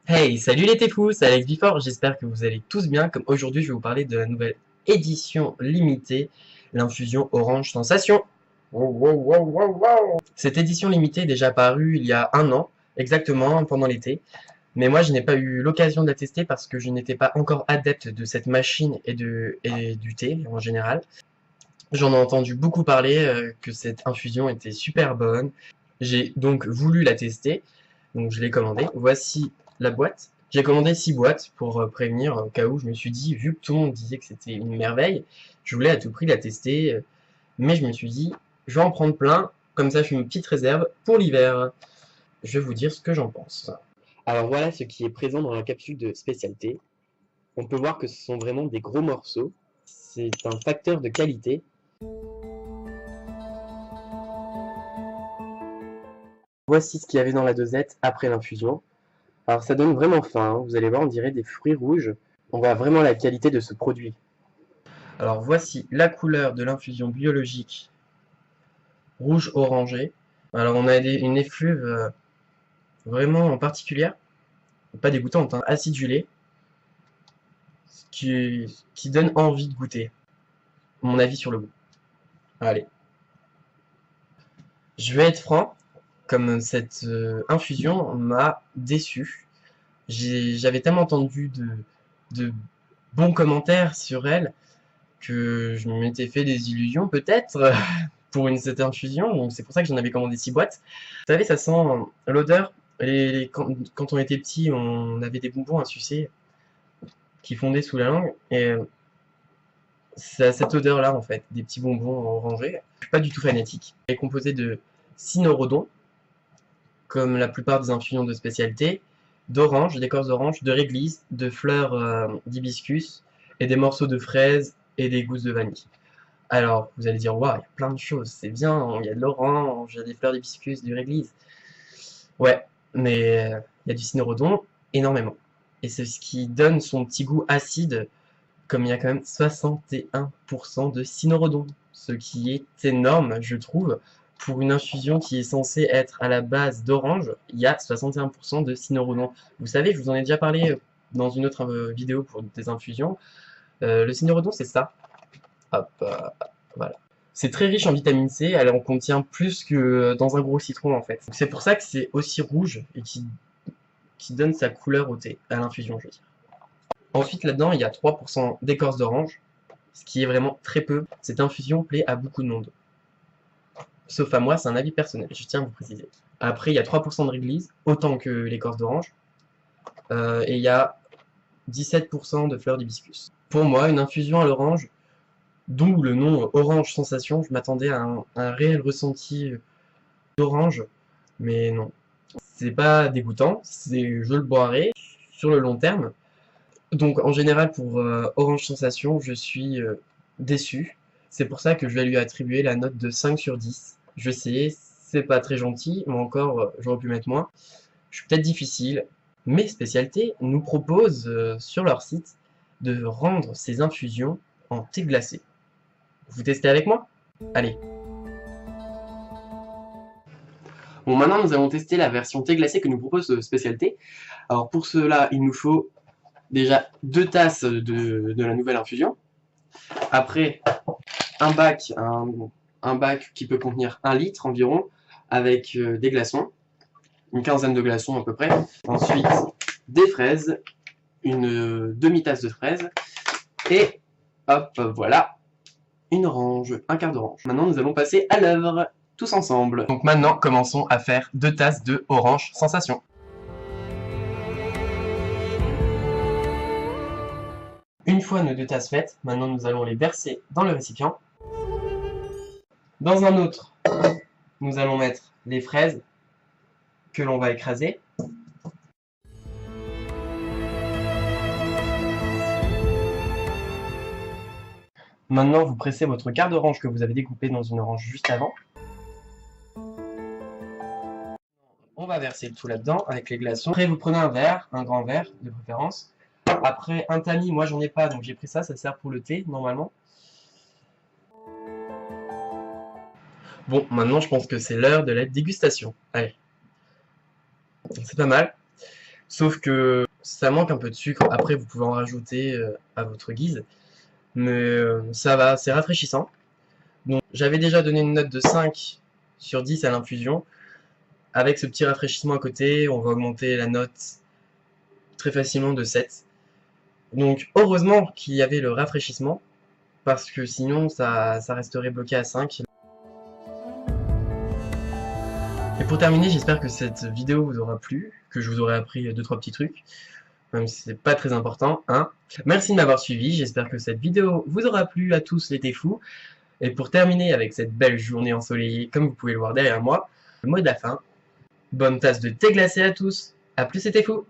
Hey, salut les téfous, c'est Alex Before, j'espère que vous allez tous bien. Comme aujourd'hui, je vais vous parler de la nouvelle édition limitée, l'infusion Orange Sensation. Wow, wow, wow, wow, wow. Cette édition limitée est déjà parue il y a un an, exactement pendant l'été. Mais moi, je n'ai pas eu l'occasion de la tester parce que je n'étais pas encore adepte de cette machine et du thé en général. J'en ai entendu beaucoup parler, que cette infusion était super bonne. J'ai donc voulu la tester, donc je l'ai commandée. Voici la boîte. J'ai commandé 6 boîtes pour prévenir au cas où. Je me suis dit, vu que tout le monde disait que c'était une merveille, je voulais à tout prix la tester, mais je me suis dit, je vais en prendre plein, comme ça je fais une petite réserve pour l'hiver. Je vais vous dire ce que j'en pense. Alors voilà ce qui est présent dans la capsule de spécialité. On peut voir que ce sont vraiment des gros morceaux. C'est un facteur de qualité. Voici ce qu'il y avait dans la dosette après l'infusion. Alors ça donne vraiment faim, hein. Vous allez voir, on dirait des fruits rouges. On voit vraiment la qualité de ce produit. Alors voici la couleur de l'infusion biologique rouge orangé. Alors on a une effluve vraiment particulière, pas dégoûtante, hein, acidulée, qui donne envie de goûter. Mon avis sur le goût. Allez. Je vais être franc, comme cette infusion m'a déçu. J'avais tellement entendu de bons commentaires sur elle que je m'étais fait des illusions peut-être pour cette infusion, donc c'est pour ça que j'en avais commandé 6 boîtes. Vous savez, ça sent l'odeur, quand on était petit, on avait des bonbons à sucer qui fondaient sous la langue, et c'est cette odeur-là en fait, des petits bonbons orangés. Je suis pas du tout fanatique. Elle est composée de cynorhodon, comme la plupart des infusions de spécialité, d'orange, d'écorce d'orange, de réglisse, de fleurs d'hibiscus, et des morceaux de fraises et des gousses de vanille. Alors, vous allez dire, waouh, il y a plein de choses, c'est bien, il y a de l'orange, il y a des fleurs d'hibiscus, du réglisse. Ouais, mais il y a du cynorhodon, énormément. Et c'est ce qui donne son petit goût acide, comme il y a quand même 61% de cynorhodon, ce qui est énorme, je trouve. Pour une infusion qui est censée être à la base d'orange, il y a 61% de cynorhodon. Vous savez, je vous en ai déjà parlé dans une autre vidéo pour des infusions. Le cynorhodon, c'est ça. Hop, voilà. C'est très riche en vitamine C, elle en contient plus que dans un gros citron en fait. C'est pour ça que c'est aussi rouge et qui donne sa couleur au thé, à l'infusion je veux dire. Ensuite là-dedans il y a 3% d'écorce d'orange, ce qui est vraiment très peu. Cette infusion plaît à beaucoup de monde. Sauf à moi, c'est un avis personnel, je tiens à vous préciser. Après il y a 3% de réglisse, autant que l'écorce d'orange, et il y a 17% de fleurs d'hibiscus. Pour moi, une infusion à l'orange, d'où le nom Orange Sensation, je m'attendais à un réel ressenti d'orange, mais non. C'est pas dégoûtant, je le boirai sur le long terme. Donc en général pour Orange Sensation, je suis déçu. C'est pour ça que je vais lui attribuer la note de 5 sur 10. Je sais, c'est pas très gentil, mais encore j'aurais pu mettre moins. Je suis peut-être difficile, mais Spécialité nous propose sur leur site de rendre ces infusions en thé glacé. Vous testez avec moi? Allez. Bon, maintenant nous allons tester la version thé glacé que nous propose Spécialité. Alors pour cela, il nous faut déjà 2 tasses de la nouvelle infusion. Après, un bac, un bac qui peut contenir 1 litre environ, avec des glaçons, une quinzaine de glaçons à peu près. Ensuite, des fraises, une demi-tasse de fraises, et hop, voilà, une orange, un quart d'orange. Maintenant, nous allons passer à l'œuvre, tous ensemble. Donc maintenant, commençons à faire 2 tasses de Orange Sensation. Une fois nos 2 tasses faites, maintenant nous allons les verser dans le récipient. Dans un autre, nous allons mettre les fraises que l'on va écraser. Maintenant, vous pressez votre quart d'orange que vous avez découpé dans une orange juste avant. On va verser le tout là-dedans avec les glaçons. Après, vous prenez un verre, un grand verre de préférence. Après, un tamis, moi j'en ai pas, donc j'ai pris ça, ça sert pour le thé normalement. Bon, maintenant je pense que c'est l'heure de la dégustation. Allez, c'est pas mal. Sauf que ça manque un peu de sucre. Après, vous pouvez en rajouter à votre guise. Mais ça va, c'est rafraîchissant. Donc, j'avais déjà donné une note de 5 sur 10 à l'infusion. Avec ce petit rafraîchissement à côté, on va augmenter la note très facilement de 7. Donc, heureusement qu'il y avait le rafraîchissement, parce que sinon, ça resterait bloqué à 5. Et pour terminer, j'espère que cette vidéo vous aura plu, que je vous aurai appris 2-3 petits trucs, même si c'est pas très important, hein. Merci de m'avoir suivi, j'espère que cette vidéo vous aura plu à tous les fous. Et pour terminer avec cette belle journée ensoleillée, comme vous pouvez le voir derrière moi, le mot de la fin, bonne tasse de thé glacé à tous, à plus les fous.